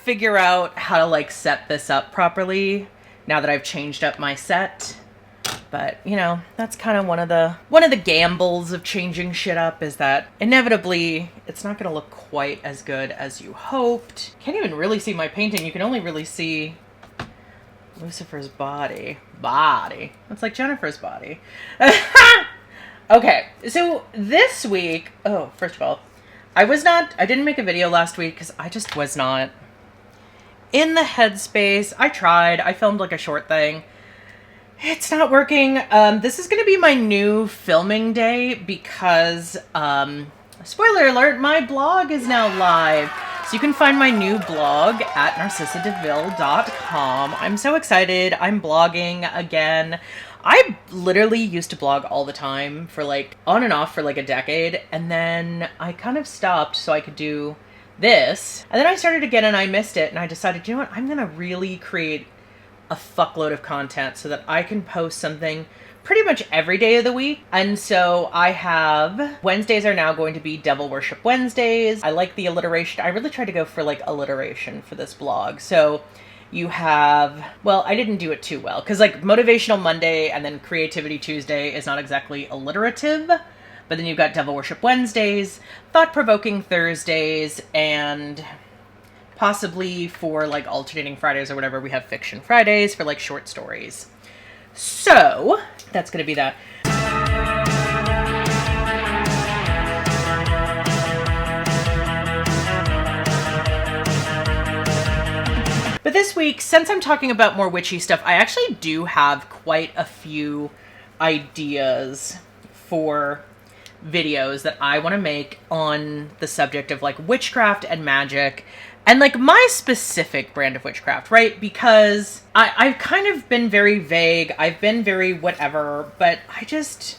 figure out how to like set this up properly now that I've changed up my set. But, you know, that's kind of one of the gambles of changing shit up, is that inevitably it's not going to look quite as good as you hoped. Can't even really see my painting. You can only really see Lucifer's body. It's like Jennifer's body. Okay, so this week, first of all, I didn't make a video last week because I just was not in the headspace. I tried. I filmed like a short thing. It's not working. This is going to be my new filming day because, spoiler alert, my blog is now live. So you can find my new blog at narcissadeville.com. I'm so excited. I'm blogging again. I literally used to blog all the time for like on and off for like a decade. And then I kind of stopped so I could do this. And then I started again and I missed it. And I decided, you know what? I'm going to really create a fuckload of content so that I can post something pretty much every day of the week. And so I have Wednesdays are now going to be Deville Worship Wednesdays. I like the alliteration. I really tried to go for like alliteration for this blog. So you have, well, I didn't do it too well because like Motivational Monday and then Creativity Tuesday is not exactly alliterative. But then you've got Deville Worship Wednesdays, Thought-Provoking Thursdays, and possibly for like alternating Fridays or whatever, we have Fiction Fridays for like short stories. So that's going to be that. But this week, since I'm talking about more witchy stuff, I actually do have quite a few ideas for videos that I want to make on the subject of like witchcraft and magic. And like my specific brand of witchcraft, right? Because I've kind of been very vague. I've been very whatever, but I just,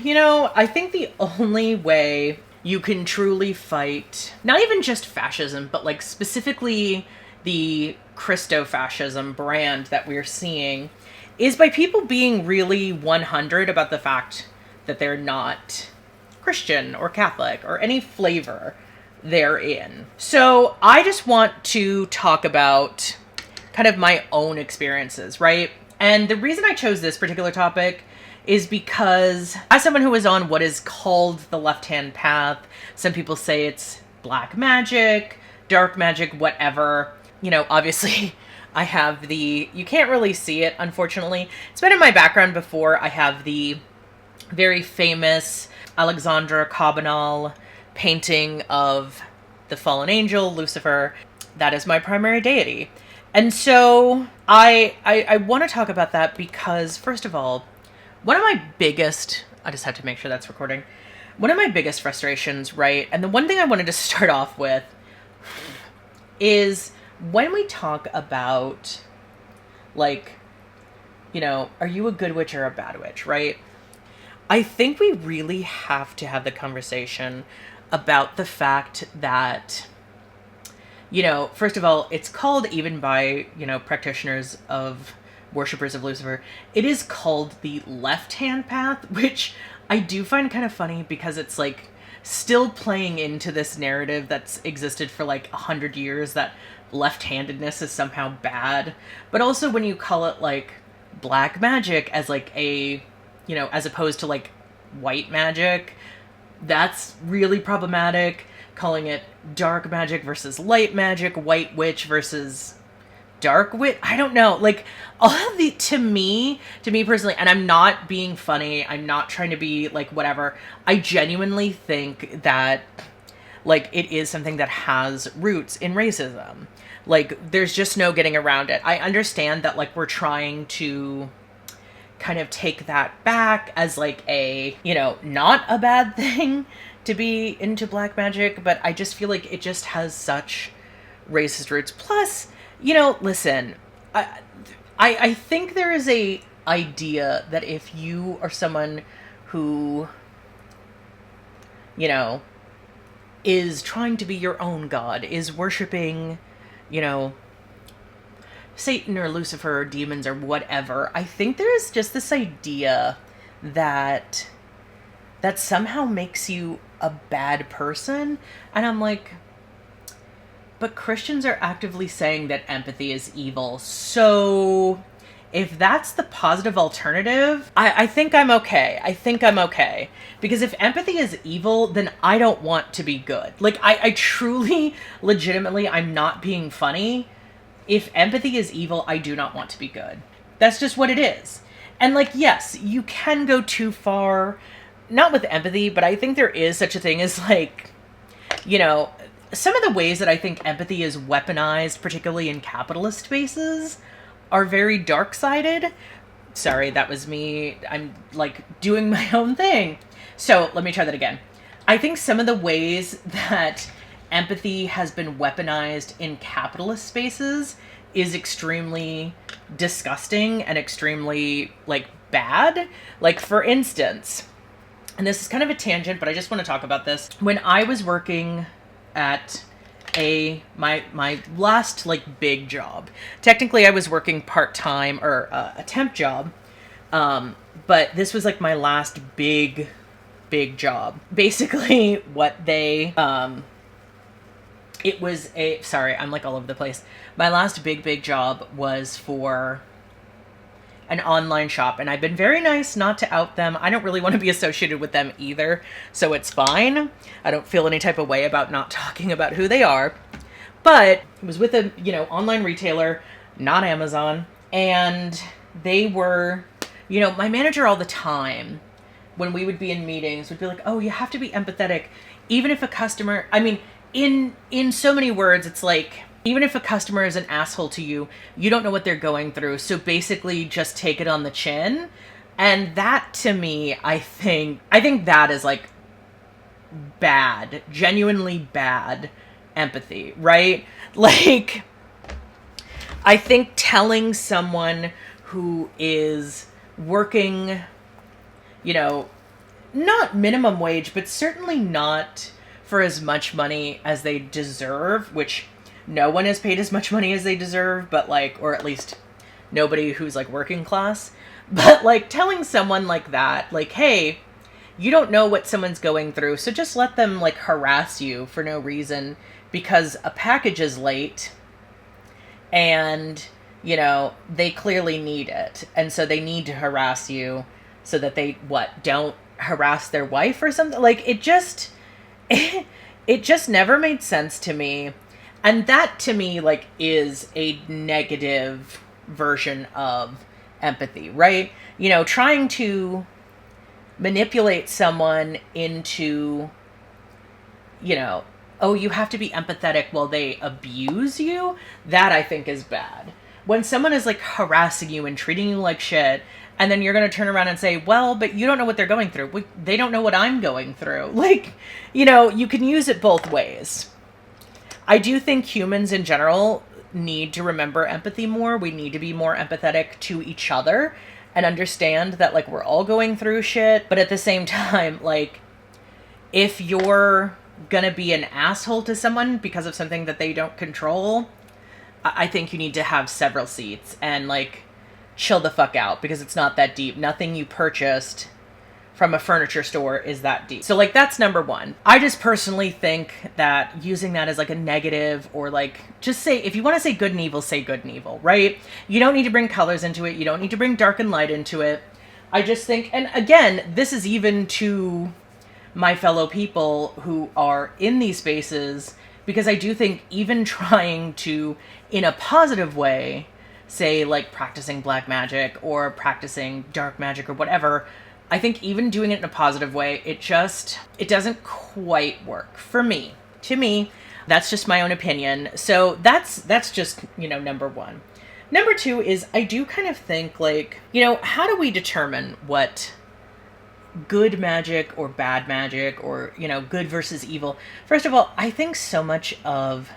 you know, I think the only way you can truly fight, not even just fascism, but like specifically the Christo-fascism brand that we're seeing, is by people being really 100 about the fact that they're not Christian or Catholic or any flavor therein. So I just want to talk about kind of my own experiences, right? And the reason I chose this particular topic is because as someone who is on what is called the left-hand path, some people say it's black magic, dark magic, whatever. You know, obviously I have you can't really see it, unfortunately. It's been in my background before. I have the very famous Alexandra Cabanal painting of the fallen angel, Lucifer. That is my primary deity. And so I want to talk about that because, first of all, one of my biggest, I just had to make sure that's recording, one of my biggest frustrations, right? And the one thing I wanted to start off with is when we talk about, like, you know, are you a good witch or a bad witch, right? I think we really have to have the conversation about the fact that, you know, first of all, it's called, even by, you know, practitioners of worshippers of Lucifer, it is called the left-hand path, which I do find kind of funny because it's like still playing into this narrative that's existed for like 100 years that left-handedness is somehow bad. But also when you call it like black magic as like a, you know, as opposed to like white magic, that's really problematic. Calling it dark magic versus light magic, white witch versus dark witch, I don't know. Like, all of the, to me personally, and I'm not being funny, I'm not trying to be like whatever, I genuinely think that like it is something that has roots in racism. Like, there's just no getting around it. I understand that like we're trying to kind of take that back as like a, you know, not a bad thing to be into black magic, but I just feel like it just has such racist roots. Plus, you know, listen, I think there is a idea that if you are someone who, you know, is trying to be your own god, is worshiping, you know, Satan or Lucifer or demons or whatever, I think there is just this idea that somehow makes you a bad person. And I'm like, but Christians are actively saying that empathy is evil. So if that's the positive alternative, I think I'm okay. I think I'm okay. Because if empathy is evil, then I don't want to be good. Like, I truly, legitimately, I'm not being funny. If empathy is evil, I do not want to be good. That's just what it is. And, like, yes, you can go too far, not with empathy, but I think there is such a thing as, like, you know, some of the ways that I think empathy is weaponized, particularly in capitalist spaces, are very dark-sided. Sorry, that was me. I'm, like, doing my own thing. So, let me try that again. I think some of the ways that empathy has been weaponized in capitalist spaces is extremely disgusting and extremely, like, bad. Like, for instance, and this is kind of a tangent, but I just want to talk about this. When I was working at my last, like, big job, technically I was working part-time, or a temp job, but this was, like, my last big job. Basically, what they, it was sorry, I'm, like, all over the place. My last big job was for an online shop, and I've been very nice not to out them. I don't really want to be associated with them either, so it's fine. I don't feel any type of way about not talking about who they are. But it was with a, you know, online retailer, not Amazon, and they were, you know, my manager all the time, when we would be in meetings, would be like, oh, you have to be empathetic. Even if a customer, I mean, in so many words, it's like, even if a customer is an asshole to you, you don't know what they're going through. So basically just take it on the chin. And that, to me, I think that is, like, bad, genuinely bad empathy, right? Like, I think telling someone who is working, you know, not minimum wage, but certainly not for as much money as they deserve, which no one is paid as much money as they deserve, but, like, or at least nobody who's, like, working class. But, like, telling someone like that, like, hey, you don't know what someone's going through, so just let them, like, harass you for no reason because a package is late and, you know, they clearly need it. And so they need to harass you so that they, don't harass their wife or something? Like, it just never made sense to me. And that, to me, like, is a negative version of empathy, right? You know, trying to manipulate someone into, you know, oh, you have to be empathetic while they abuse you, that I think is bad. When someone is, like, harassing you and treating you like shit, and then you're going to turn around and say, well, but you don't know what they're going through. They don't know what I'm going through. Like, you know, you can use it both ways. I do think humans in general need to remember empathy more. We need to be more empathetic to each other and understand that, like, we're all going through shit. But at the same time, like, if you're gonna be an asshole to someone because of something that they don't control, I think you need to have several seats and, like, chill the fuck out, because it's not that deep. Nothing you purchased from a furniture store is that deep. So, like, that's number one. I just personally think that using that as, like, a negative, or, like, just say, if you want to say good and evil, say good and evil, right? You don't need to bring colors into it. You don't need to bring dark and light into it. I just think, and again, this is even to my fellow people who are in these spaces, because I do think even trying to, in a positive way, say, like, practicing black magic or practicing dark magic or whatever, I think even doing it in a positive way, it doesn't quite work for me. To me, that's just my own opinion. So that's just, you know, number one. Number two is, I do kind of think, like, you know, how do we determine what good magic or bad magic, or, you know, good versus evil? First of all, I think so much of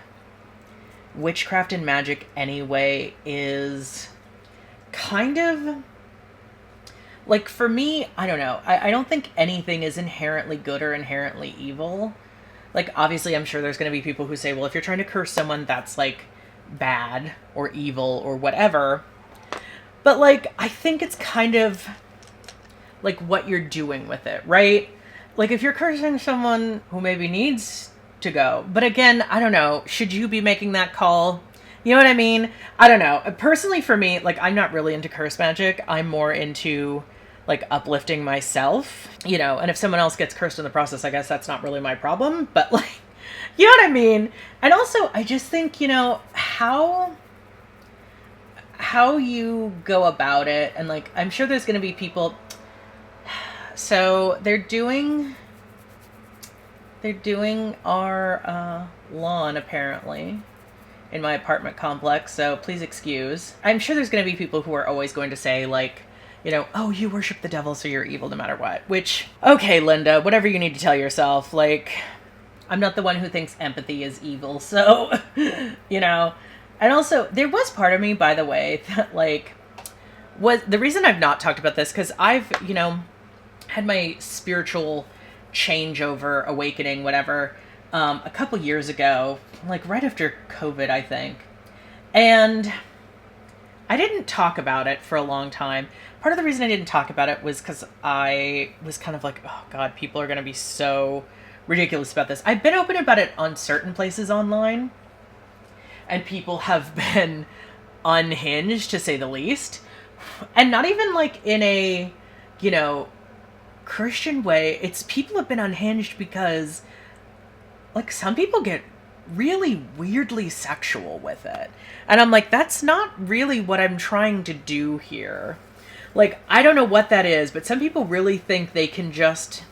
witchcraft and magic anyway is kind of, like, for me, I don't know. I don't think anything is inherently good or inherently evil. Like, obviously, I'm sure there's going to be people who say, well, if you're trying to curse someone, that's, like, bad or evil or whatever. But, like, I think it's kind of, like, what you're doing with it, right? Like, if you're cursing someone who maybe needs to go. But again, I don't know. Should you be making that call? You know what I mean? I don't know. Personally, for me, like, I'm not really into curse magic. I'm more into, like, uplifting myself, you know, and if someone else gets cursed in the process, I guess that's not really my problem. But, like, you know what I mean? And also, I just think, you know, how you go about it, and, like, I'm sure there's going to be people. So they're doing our lawn, apparently, in my apartment complex, so please excuse. I'm sure there's going to be people who are always going to say, like, you know, oh, you worship the devil, so you're evil no matter what. Which, okay, Linda, whatever you need to tell yourself. Like, I'm not the one who thinks empathy is evil, so, you know. And also, there was part of me, by the way, that, like, was the reason I've not talked about this, because I've, you know, had my spiritual changeover, awakening, whatever, a couple years ago, like right after COVID, I think. And I didn't talk about it for a long time. Part of the reason I didn't talk about it was because I was kind of like, oh God, people are going to be so ridiculous about this. I've been open about it on certain places online, and people have been unhinged, to say the least. And not even like in a, you know, Christian way. It's people have been unhinged because, like, some people get really weirdly sexual with it. And I'm like, that's not really what I'm trying to do here. Like, I don't know what that is, but some people really think they can just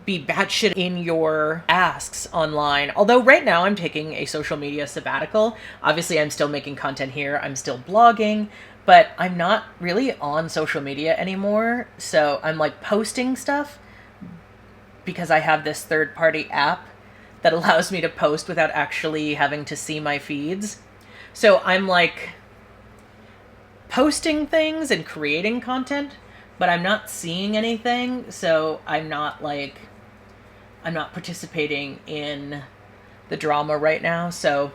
be batshit in your asks online. Although right now I'm taking a social media sabbatical. Obviously, I'm still making content here. I'm still blogging, but I'm not really on social media anymore. So I'm like posting stuff because I have this third-party app that allows me to post without actually having to see my feeds. So I'm like posting things and creating content, but I'm not seeing anything. So I'm not participating in the drama right now. So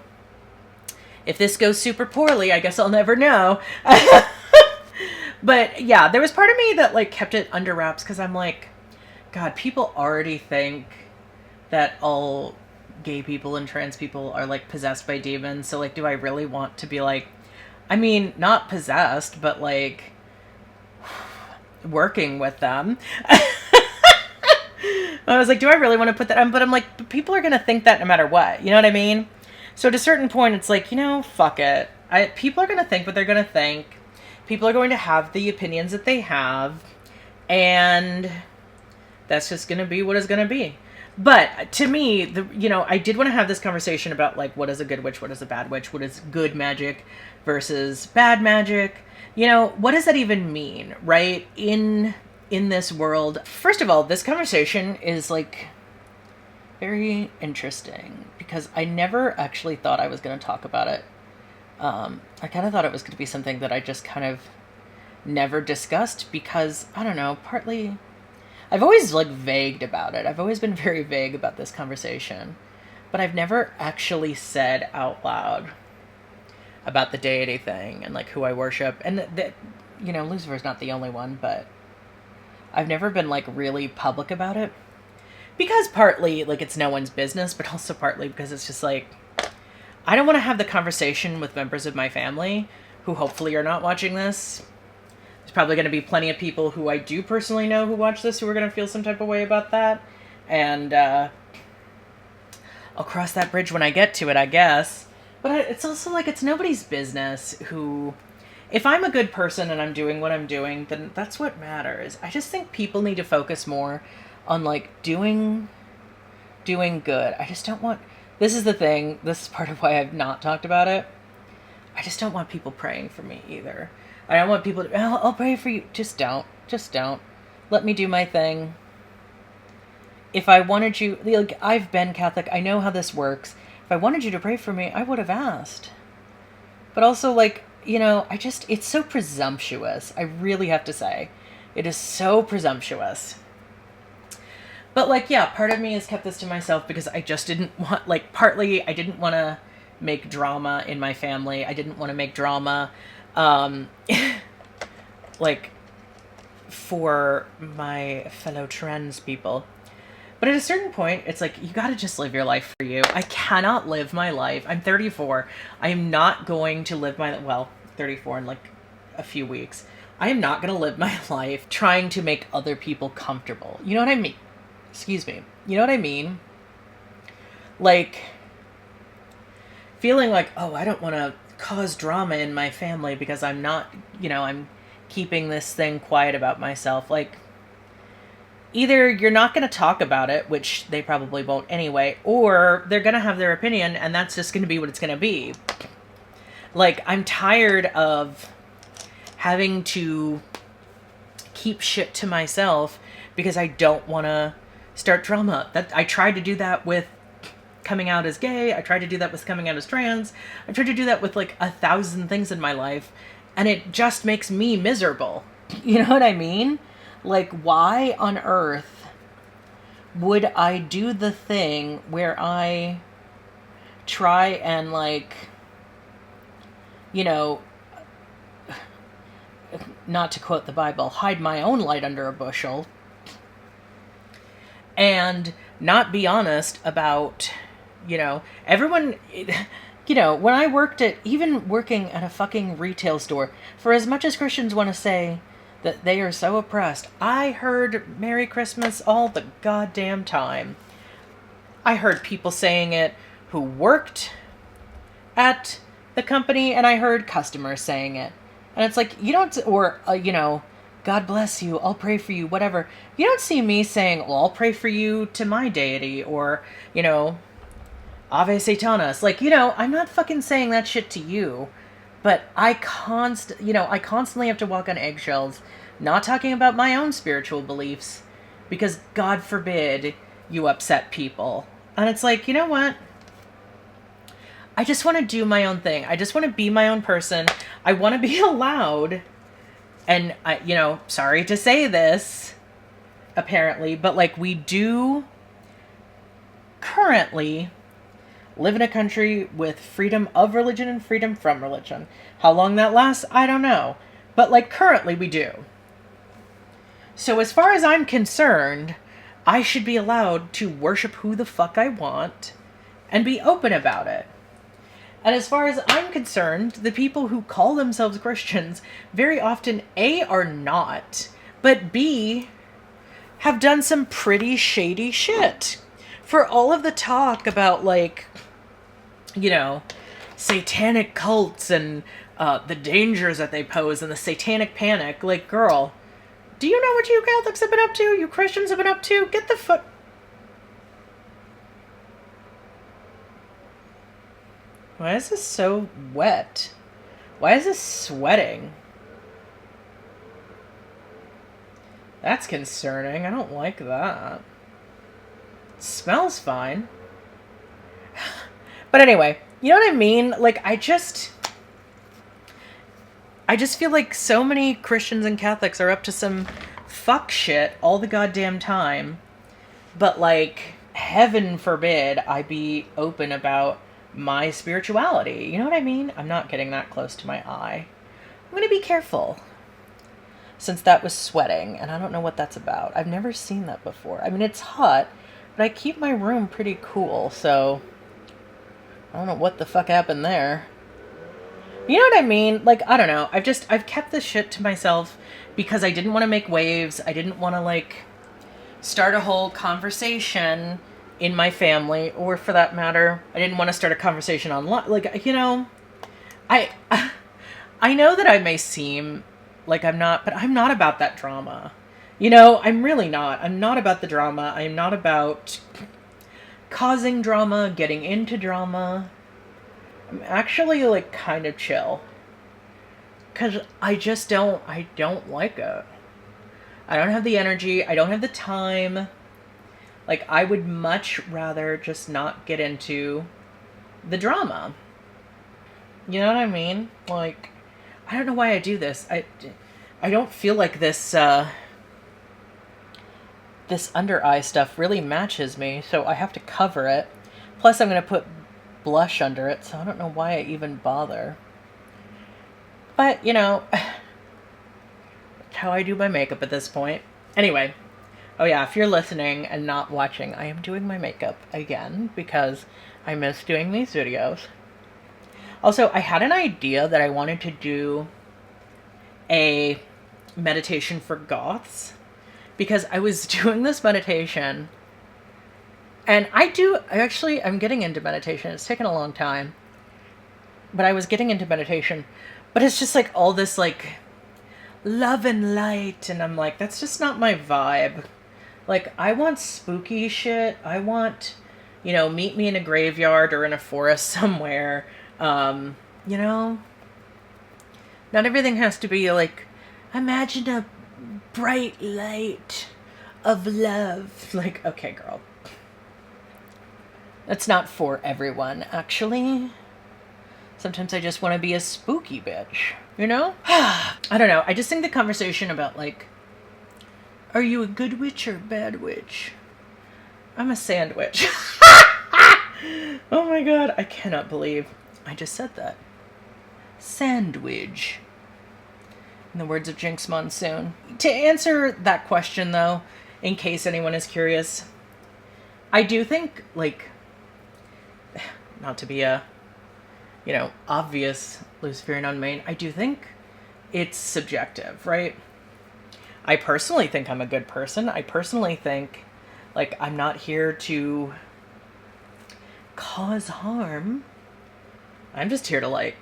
if this goes super poorly, I guess I'll never know. But yeah, there was part of me that like kept it under wraps because I'm like, God, people already think that all gay people and trans people are like possessed by demons. So like, do I really want to be like, I mean, not possessed, but like working with them? I was like, do I really want to put that on? But I'm like, people are going to think that no matter what. You know what I mean? So at a certain point, it's like, you know, fuck it. People are going to think what they're going to think. People are going to have the opinions that they have. And that's just going to be what it's going to be. But to me, you know, I did want to have this conversation about, like, what is a good witch? What is a bad witch? What is good magic versus bad magic? You know, what does that even mean, right? In this world. First of all, this conversation is like very interesting because I never actually thought I was going to talk about it. I kind of thought it was going to be something that I just kind of never discussed because, I don't know, partly I've always like vagued about it. I've always been very vague about this conversation, but I've never actually said out loud about the deity thing and like who I worship. And that, you know, Lucifer's not the only one, but I've never been like really public about it because partly like it's no one's business, but also partly because it's just like, I don't want to have the conversation with members of my family who hopefully are not watching this. There's probably going to be plenty of people who I do personally know who watch this who are going to feel some type of way about that. And I'll cross that bridge when I get to it, I guess. But it's also like, it's nobody's business who... If I'm a good person and I'm doing what I'm doing, then that's what matters. I just think people need to focus more on, like, doing good. I just don't want... This is the thing. This is part of why I've not talked about it. I just don't want people praying for me either. I don't want people to... I'll pray for you. Just don't. Just don't. Let me do my thing. If I wanted you... Like, I've been Catholic. I know how this works. If I wanted you to pray for me, I would have asked. But also, like... You know, it's so presumptuous. I really have to say. It is so presumptuous. But, like, yeah, part of me has kept this to myself because I just didn't want, like, partly I didn't want to make drama in my family. I didn't want to make drama, like, for my fellow trans people. But at a certain point, it's like, you gotta just live your life for you. I cannot live my life. I'm 34. I am not going to live my, well, 34 in like a few weeks. I am not gonna live my life trying to make other people comfortable. You know what I mean? Excuse me. You know what I mean? Like, feeling like, oh, I don't want to cause drama in my family because I'm not, I'm keeping this thing quiet about myself. Like, either you're not going to talk about it, which they probably won't anyway, or they're going to have their opinion and that's just going to be what it's going to be. Like, I'm tired of having to keep shit to myself because I don't want to start drama. That I tried to do that with coming out as gay. I tried to do that with coming out as trans. I tried to do that with like 1,000 things in my life, and it just makes me miserable. You know what I mean? Like, why on earth would I do the thing where I try and, like, not to quote the Bible, hide my own light under a bushel, and not be honest about, everyone, when I even working at a fucking retail store, for as much as Christians want to say that they are so oppressed, I heard Merry Christmas all the goddamn time. I heard people saying it who worked at the company, and I heard customers saying it. And it's like, you don't, or, God bless you, I'll pray for you, whatever. You don't see me saying, well, I'll pray for you to my deity, or, Ave Satanas. Like, I'm not fucking saying that shit to you, but I constantly have to walk on eggshells, not talking about my own spiritual beliefs, because God forbid you upset people. And it's like, you know what? I just want to do my own thing. I just want to be my own person. I want to be allowed. And sorry to say this, apparently, but like, we do currently live in a country with freedom of religion and freedom from religion. How long that lasts, I don't know. But like, currently we do. So as far as I'm concerned, I should be allowed to worship who the fuck I want and be open about it. And as far as I'm concerned, the people who call themselves Christians very often, A, are not, but B, have done some pretty shady shit. For all of the talk about, like, satanic cults and the dangers that they pose and the satanic panic, like, girl, do you know what you Catholics have been up to? You Christians have been up to? Get the fuck... Why is this so wet? Why is this sweating? That's concerning. I don't like that. It smells fine. But anyway, you know what I mean? Like, I just feel like so many Christians and Catholics are up to some fuck shit all the goddamn time. But, like, heaven forbid I be open about my spirituality. You know what I mean? I'm not getting that close to my eye. I'm going to be careful. Since that was sweating, and I don't know what that's about. I've never seen that before. I mean, it's hot, but I keep my room pretty cool, so I don't know what the fuck happened there. You know what I mean? Like, I don't know. I've kept this shit to myself because I didn't want to make waves. I didn't want to, like, start a whole conversation in my family, or for that matter, I didn't want to start a conversation online. Like, I know that I may seem like I'm not, but I'm not about that drama. I'm really not. I'm not about the drama. I'm not about causing drama, getting into drama. I'm actually, like, kind of chill. Because I don't like it. I don't have the energy. I don't have the time. Like, I would much rather just not get into the drama. You know what I mean? Like, I don't know why I do this. I don't feel like this this under eye stuff really matches me, so I have to cover it. Plus, I'm going to put blush under it, so I don't know why I even bother. But, that's how I do my makeup at this point. Anyway, Oh yeah, if you're listening and not watching, I am doing my makeup again because I miss doing these videos. Also, I had an idea that I wanted to do a meditation for goths because I was doing this meditation and I'm getting into meditation. It's taken a long time, but I was getting into meditation, but it's just like all this like love and light, and I'm like, that's just not my vibe. Like, I want spooky shit. I want, meet me in a graveyard or in a forest somewhere. You know, not everything has to be like, imagine a bright light of love. Like, okay, girl. That's not for everyone, actually. Sometimes I just want to be a spooky bitch, you know? I don't know. I just think the conversation about, like, are you a good witch or a bad witch? I'm a sandwich. Oh my god, I cannot believe I just said that. Sandwich. In the words of Jinx Monsoon. To answer that question, though, in case anyone is curious, I do think, like, not to be a, obvious Luciferian on main, I do think it's subjective, right? I personally think I'm a good person. I personally think, like, I'm not here to cause harm. I'm just here to, like,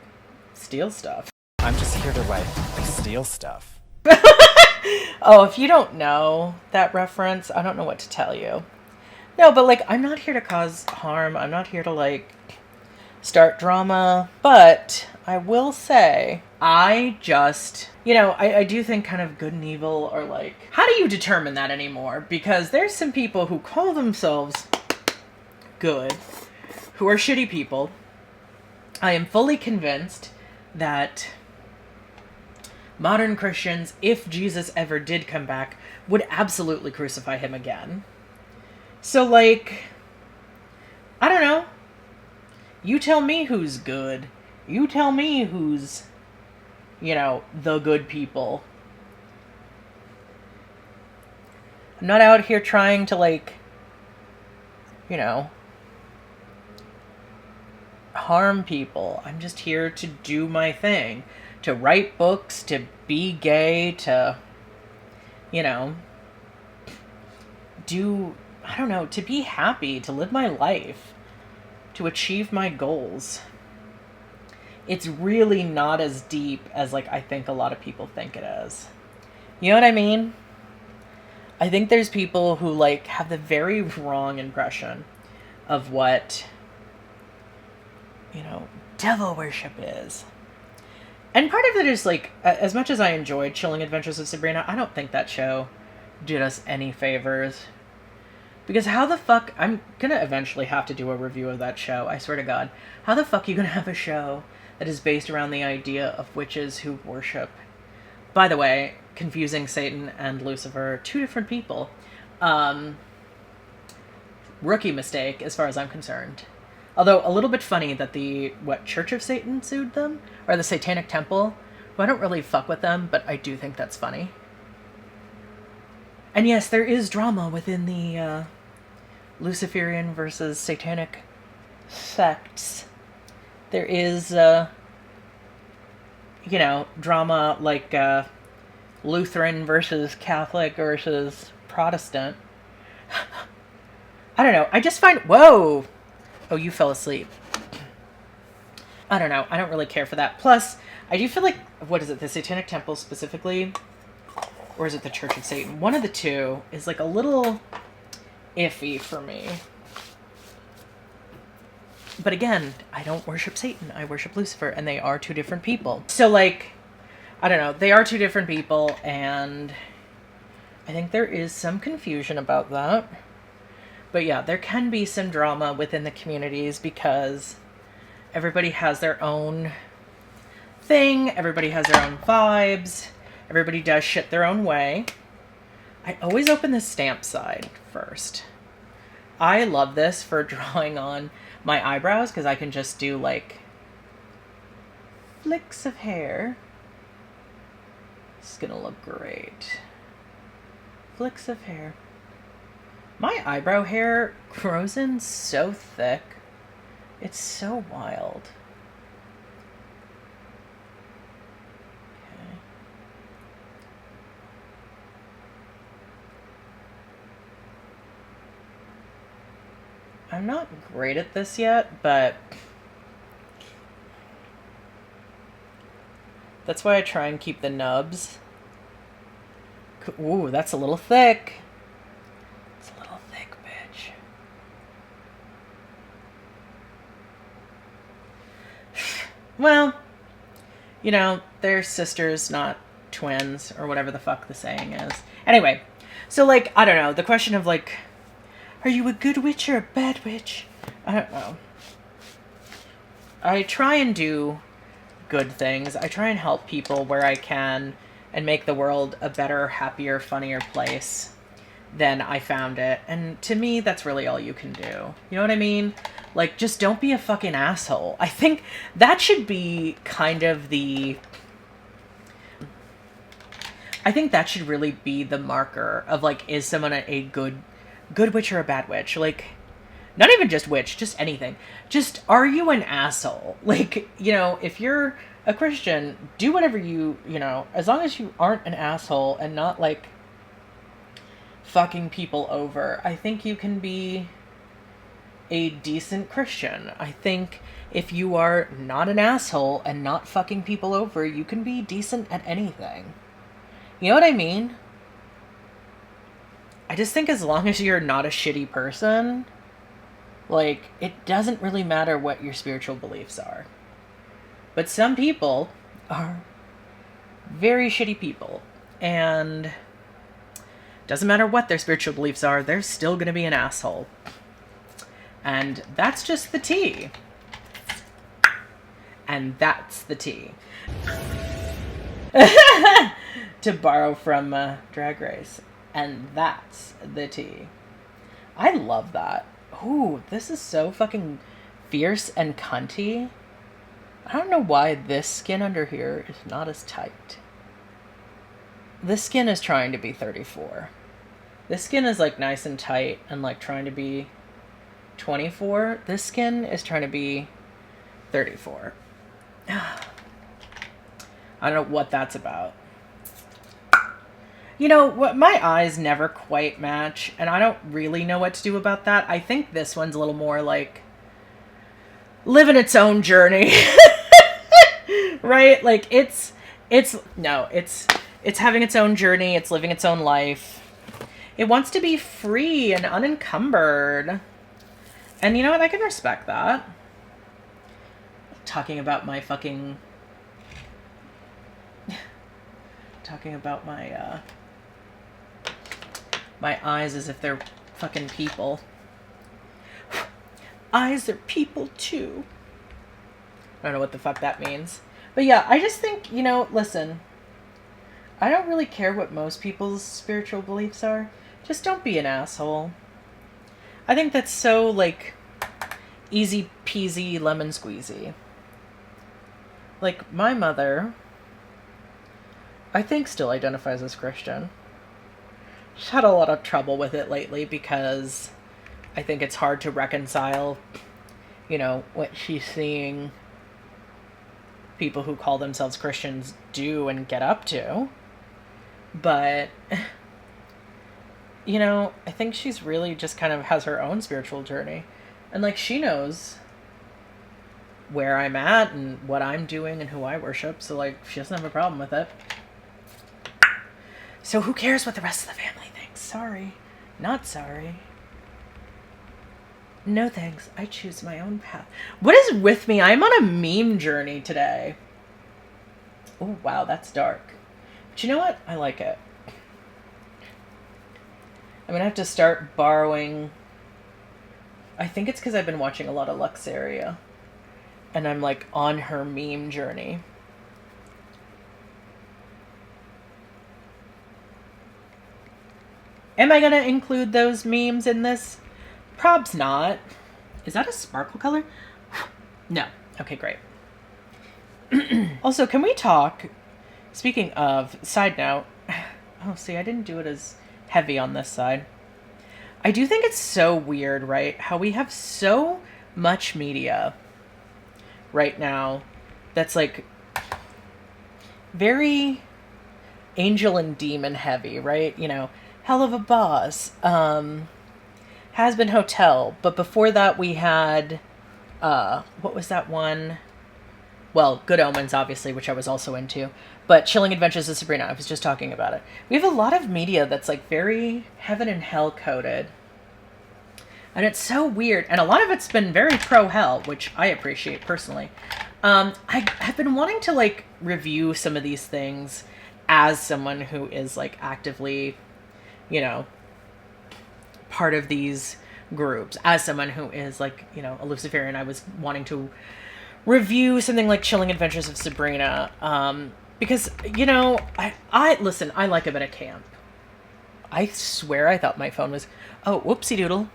steal stuff. I'm just here to, like steal stuff. Oh, if you don't know that reference, I don't know what to tell you. No, but, like, I'm not here to cause harm. I'm not here to, like, start drama. But I will say, I just, I do think kind of good and evil are, like, how do you determine that anymore? Because there's some people who call themselves good, who are shitty people. I am fully convinced that modern Christians, if Jesus ever did come back, would absolutely crucify him again. So, like, I don't know. You tell me who's good. You tell me who's, the good people. I'm not out here trying to, like, harm people. I'm just here to do my thing. To write books, to be gay, to, to be happy, to live my life, to achieve my goals. It's really not as deep as, like, I think a lot of people think it is. You know what I mean? I think there's people who, like, have the very wrong impression of what, devil worship is. And part of it is, like, as much as I enjoyed Chilling Adventures of Sabrina, I don't think that show did us any favors. Because how the fuck... I'm gonna eventually have to do a review of that show, I swear to God. How the fuck are you gonna have a show that is based around the idea of witches who worship? By the way, confusing Satan and Lucifer, two different people. Rookie mistake, as far as I'm concerned. Although, a little bit funny that the, Church of Satan sued them? Or the Satanic Temple? Well, I don't really fuck with them, but I do think that's funny. And yes, there is drama within the, Luciferian versus Satanic sects. There is, drama like, Lutheran versus Catholic versus Protestant. I don't know. I just find... Whoa! Oh, you fell asleep. I don't know. I don't really care for that. Plus, I do feel like... What is it? The Satanic Temple specifically? Or is it the Church of Satan? One of the two is, like, a little iffy for me. But again, I don't worship Satan. I worship Lucifer. And they are two different people. So, like... I don't know. They are two different people. And I think there is some confusion about that. But yeah, there can be some drama within the communities because everybody has their own thing. Everybody has their own vibes. Everybody does shit their own way. I always open the stamp side first. I love this for drawing on my eyebrows because I can just do, like, flicks of hair. It's gonna look great. Flicks of hair. My eyebrow hair grows in so thick. It's so wild. Okay. I'm not great at this yet, but that's why I try and keep the nubs. Ooh, that's a little thick. It's a little thick, bitch. Well, you know, they're sisters, not twins, or whatever the fuck the saying is. Anyway, so, like, I don't know. The question of, like, are you a good witch or a bad witch? I don't know. I try and do good things. I try and help people where I can and make the world a better, happier, funnier place than I found it. And to me, that's really all you can do. You know what I mean? Like, just don't be a fucking asshole. I think that should be kind of the... I think that should really be the marker of, like, is someone a good witch or a bad witch? Like, not even just witch, just anything. Just, are you an asshole? Like, you know, if you're a Christian, do whatever you know, as long as you aren't an asshole and not, like, fucking people over, I think you can be a decent Christian. I think if you are not an asshole and not fucking people over, you can be decent at anything. You know what I mean? I just think as long as you're not a shitty person, like, it doesn't really matter what your spiritual beliefs are. But some people are very shitty people, and doesn't matter what their spiritual beliefs are, they're still going to be an asshole. And that's just the tea. And that's the tea. To borrow from Drag Race. And that's the tea. I love that. Ooh, this is so fucking fierce and cunty. I don't know why this skin under here is not as tight. This skin is trying to be 34. This skin is, like, nice and tight and, like, trying to be 24. This skin is trying to be 34. I don't know what that's about. You know, what, my eyes never quite match, and I don't really know what to do about that. I think this one's a little more, like, living its own journey. Right? Like, it's having its own journey, it's living its own life. It wants to be free and unencumbered. And you know what? I can respect that. Talking about my my eyes as if they're fucking people. Eyes are people too. I don't know what the fuck that means. But yeah, I just think, you know, listen, I don't really care what most people's spiritual beliefs are. Just don't be an asshole. I think that's so, like, easy peasy lemon squeezy. Like, my mother, I think, still identifies as Christian. She's had a lot of trouble with it lately because I think it's hard to reconcile, you know, what she's seeing people who call themselves Christians do and get up to. But, you know, I think she's really just kind of has her own spiritual journey. And, like, she knows where I'm at and what I'm doing and who I worship. So, like, she doesn't have a problem with it. So who cares what the rest of the family thinks? Sorry. Not sorry. No thanks. I choose my own path. What is with me? I'm on a meme journey today. Oh, wow, that's dark. But you know what? I like it. I'm going to have to start borrowing. I think it's because I've been watching a lot of Luxaria. And I'm, like, on her meme journey. Am I going to include those memes in this? Probs not. Is that a sparkle color? No. Okay, great. Also, can we talk? Speaking of, side note. Oh, see, I didn't do it as heavy on this side. I do think it's so weird, right? How we have so much media right now that's like very angel and demon heavy, right? You know, Hell of a Boss, Has Been Hotel, but before that we had what was that one? Well, Good Omens, obviously, which I was also into, but Chilling Adventures of Sabrina, I was just talking about it. We have a lot of media that's like very heaven and hell coded. And it's so weird. And a lot of it's been very pro-hell, which I appreciate personally. I have been wanting to like review some of these things as someone who is like actively, you know, part of these groups. As someone who is like, you know, a Luciferian, I was wanting to review something like Chilling Adventures of Sabrina. Because, you know, listen, I like a bit of camp. I swear I thought my phone was, oh, whoopsie doodle.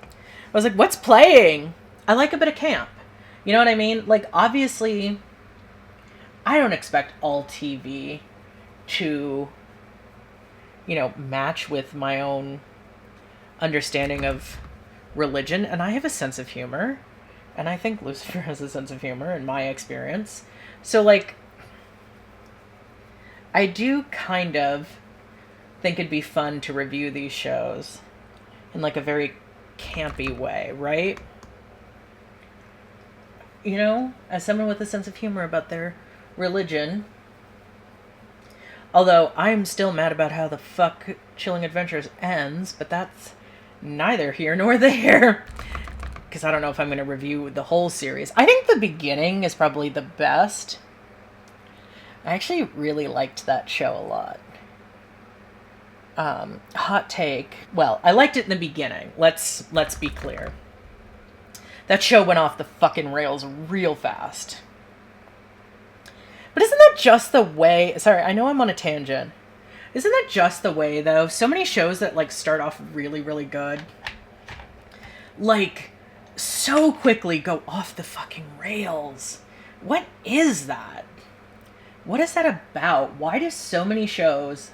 I was like, what's playing? I like a bit of camp. You know what I mean? Like, obviously, I don't expect all TV to, you know, match with my own understanding of religion. And I have a sense of humor. And I think Lucifer has a sense of humor in my experience. So, like, I do kind of think it'd be fun to review these shows in, like, a very campy way, right? You know, as someone with a sense of humor about their religion. Although I'm still mad about how the fuck Chilling Adventures ends, but that's neither here nor there. Because I don't know if I'm going to review the whole series. I think the beginning is probably the best. I actually really liked that show a lot. Hot take. Well, I liked it in the beginning. Let's be clear. That show went off the fucking rails real fast. But isn't that just the way... Sorry, I know I'm on a tangent. Isn't that just the way, though? So many shows that, like, start off really, really good, like, so quickly go off the fucking rails. What is that? What is that about? Why do so many shows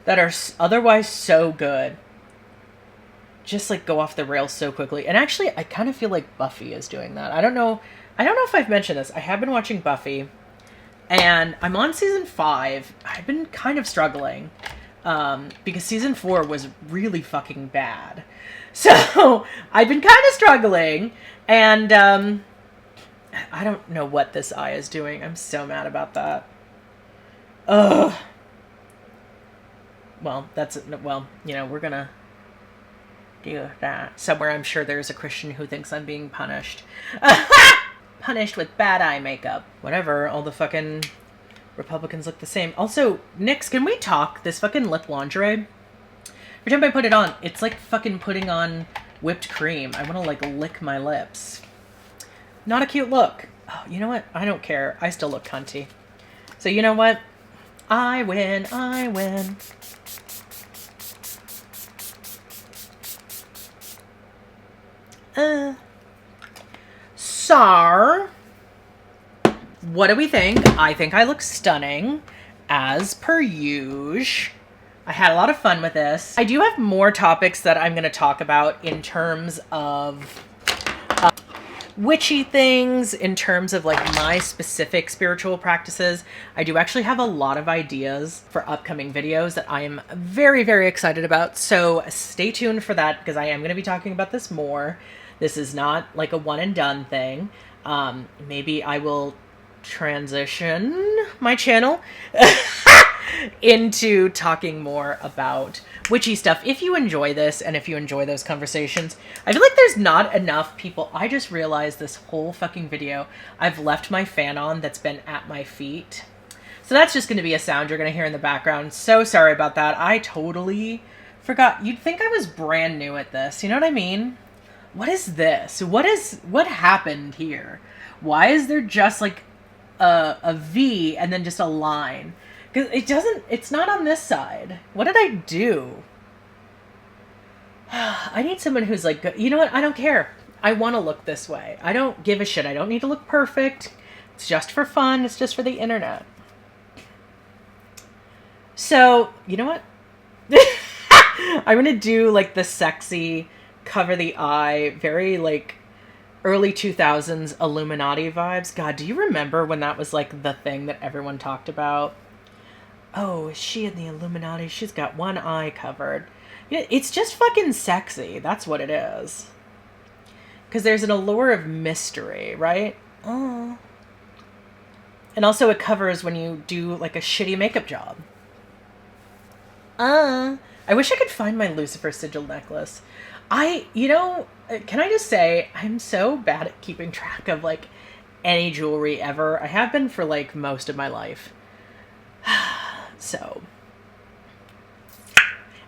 that are otherwise so good just like go off the rails so quickly? And actually, I kind of feel like Buffy is doing that. I don't know if I've mentioned this. I have been watching Buffy, and I'm on season 5. I've been kind of struggling because season 4 was really fucking bad. So I've been kind of struggling, and I don't know what this eye is doing. I'm so mad about that. Ugh. Well, you know, we're gonna do that. Somewhere I'm sure there's a Christian who thinks I'm being punished. Punished with bad eye makeup. Whatever, all the fucking Republicans look the same. Also, Nyx, can we talk? This fucking lip lingerie, every time I put it on, it's like fucking putting on whipped cream. I want to like lick my lips. Not a cute look. Oh, you know what? I don't care. I still look cunty. So you know what? I win. I win. So, what do we think? I think I look stunning, as per usual. I had a lot of fun with this. I do have more topics that I'm going to talk about in terms of witchy things, in terms of like my specific spiritual practices. I do actually have a lot of ideas for upcoming videos that I am very, very excited about. So stay tuned for that, because I am going to be talking about this more. This is not like a one and done thing. Maybe I will transition my channel into talking more about witchy stuff. If you enjoy this, and if you enjoy those conversations, I feel like there's not enough people. I just realized this whole fucking video, I've left my fan on that's been at my feet. So that's just going to be a sound you're going to hear in the background. So sorry about that. I totally forgot. You'd think I was brand new at this. You know what I mean? What is this? What happened here? Why is there just like a V and then just a line? Because it's not on this side. What did I do? I need someone who's like, you know what? I don't care. I want to look this way. I don't give a shit. I don't need to look perfect. It's just for fun. It's just for the internet. So, you know what? I'm gonna do like the sexy, cover the eye, very like early 2000s Illuminati vibes. God, do you remember when that was like the thing that everyone talked about? Oh, is she in the Illuminati? She's got one eye covered. Yeah, it's just fucking sexy. That's what it is. Because there's an allure of mystery, right? Oh. And also it covers when you do like a shitty makeup job. I wish I could find my Lucifer sigil necklace. Can I just say, I'm so bad at keeping track of like any jewelry ever. I have been for like most of my life. So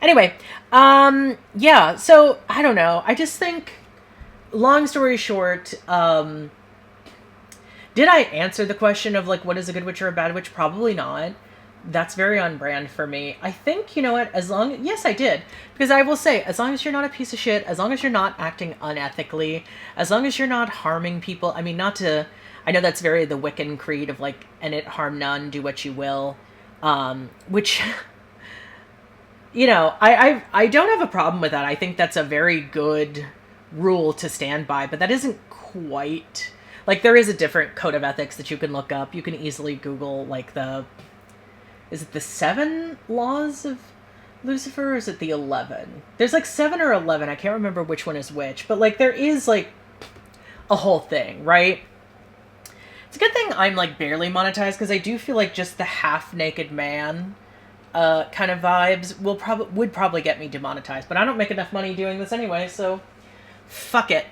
anyway, yeah, so I don't know. I just think, long story short, did I answer the question of like, what is a good witch or a bad witch? Probably not. That's very on brand for me. I think, you know what, yes, I did. Because I will say, as long as you're not a piece of shit, as long as you're not acting unethically, as long as you're not harming people, I mean, I know that's very the Wiccan creed of like, and it harm none, do what you will. Which, you know, I don't have a problem with that. I think that's a very good rule to stand by, but that isn't quite, like, there is a different code of ethics that you can look up. You can easily Google, like, is it the 7 laws of Lucifer, or is it the 11? There's like 7 or 11. I can't remember which one is which, but like there is like a whole thing, right? It's a good thing I'm like barely monetized, because I do feel like just the half-naked man kind of vibes would probably get me demonetized, but I don't make enough money doing this anyway, so fuck it.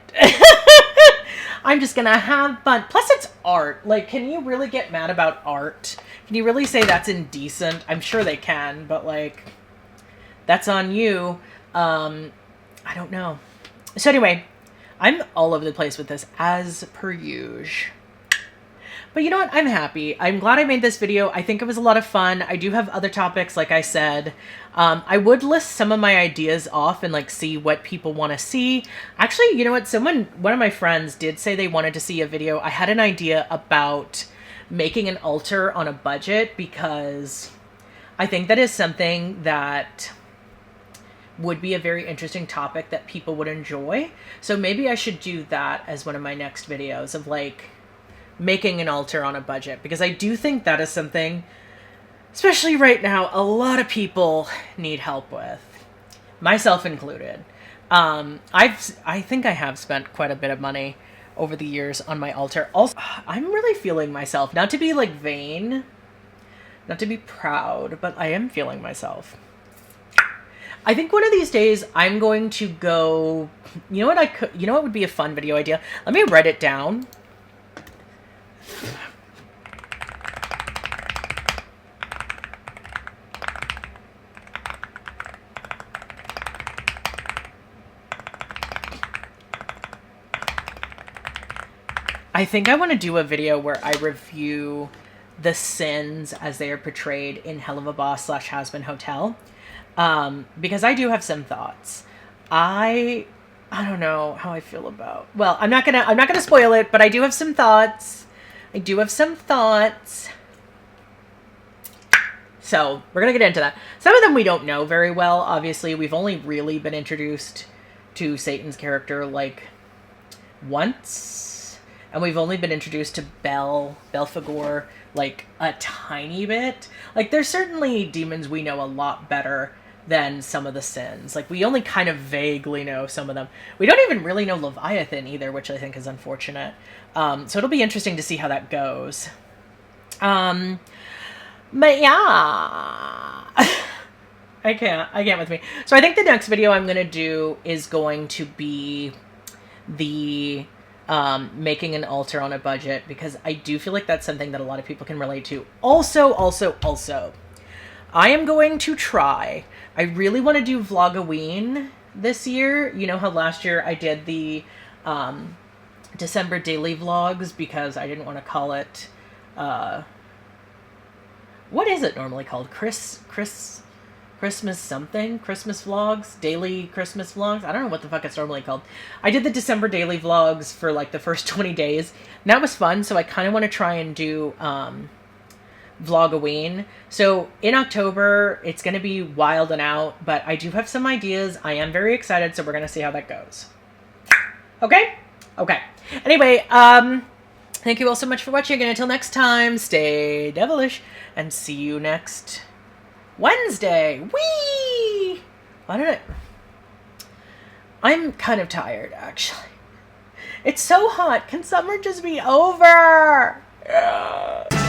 I'm just gonna have fun. Plus it's art. Like, can you really get mad about art? Can you really say that's indecent? I'm sure they can, but like, that's on you. I don't know. So anyway, I'm all over the place with this, as per usual. But you know what? I'm happy. I'm glad I made this video. I think it was a lot of fun. I do have other topics, like I said. I would list some of my ideas off and like see what people want to see. Actually, you know what? One of my friends did say they wanted to see a video. I had an idea about making an altar on a budget, because I think that is something that would be a very interesting topic that people would enjoy. So maybe I should do that as one of my next videos, of like making an altar on a budget, because I do think that is something, especially right now, a lot of people need help with, myself included. I think I have spent quite a bit of money over the years on my altar. Also, I'm really feeling myself, not to be like vain, not to be proud, but I am feeling myself. I think one of these days I'm going to go, you know what would be a fun video idea? Let me write it down. I think I want to do a video where I review the sins as they are portrayed in Hell of a Boss / Has Been Hotel. Because I do have some thoughts. I don't know how I feel about, well, I'm not gonna spoil it, but I do have some thoughts. So we're gonna get into that. Some of them we don't know very well. Obviously, we've only really been introduced to Satan's character like once, and we've only been introduced to Belphegor like a tiny bit. Like, there's certainly demons we know a lot better than some of the sins. Like, we only kind of vaguely know some of them. We don't even really know Leviathan either, which I think is unfortunate. So it'll be interesting to see how that goes. But yeah. I can't with me. So I think the next video I'm going to do is going to be the making an altar on a budget, because I do feel like that's something that a lot of people can relate to. Also, I am going to try. I really want to do Vlogoween this year. You know how last year I did the December daily vlogs, because I didn't want to call it, what is it normally called? Christmas something? Christmas vlogs? Daily Christmas vlogs? I don't know what the fuck it's normally called. I did the December daily vlogs for like the first 20 days. And that was fun, so I kind of want to try and do vlogoween. So in October, it's going to be wild and out, but I do have some ideas. I am very excited, so we're going to see how that goes. Okay? Okay. Anyway, thank you all so much for watching, and until next time, stay devilish, and see you next Wednesday. Whee! Why did I'm kind of tired, actually. It's so hot. Can summer just be over? Yeah.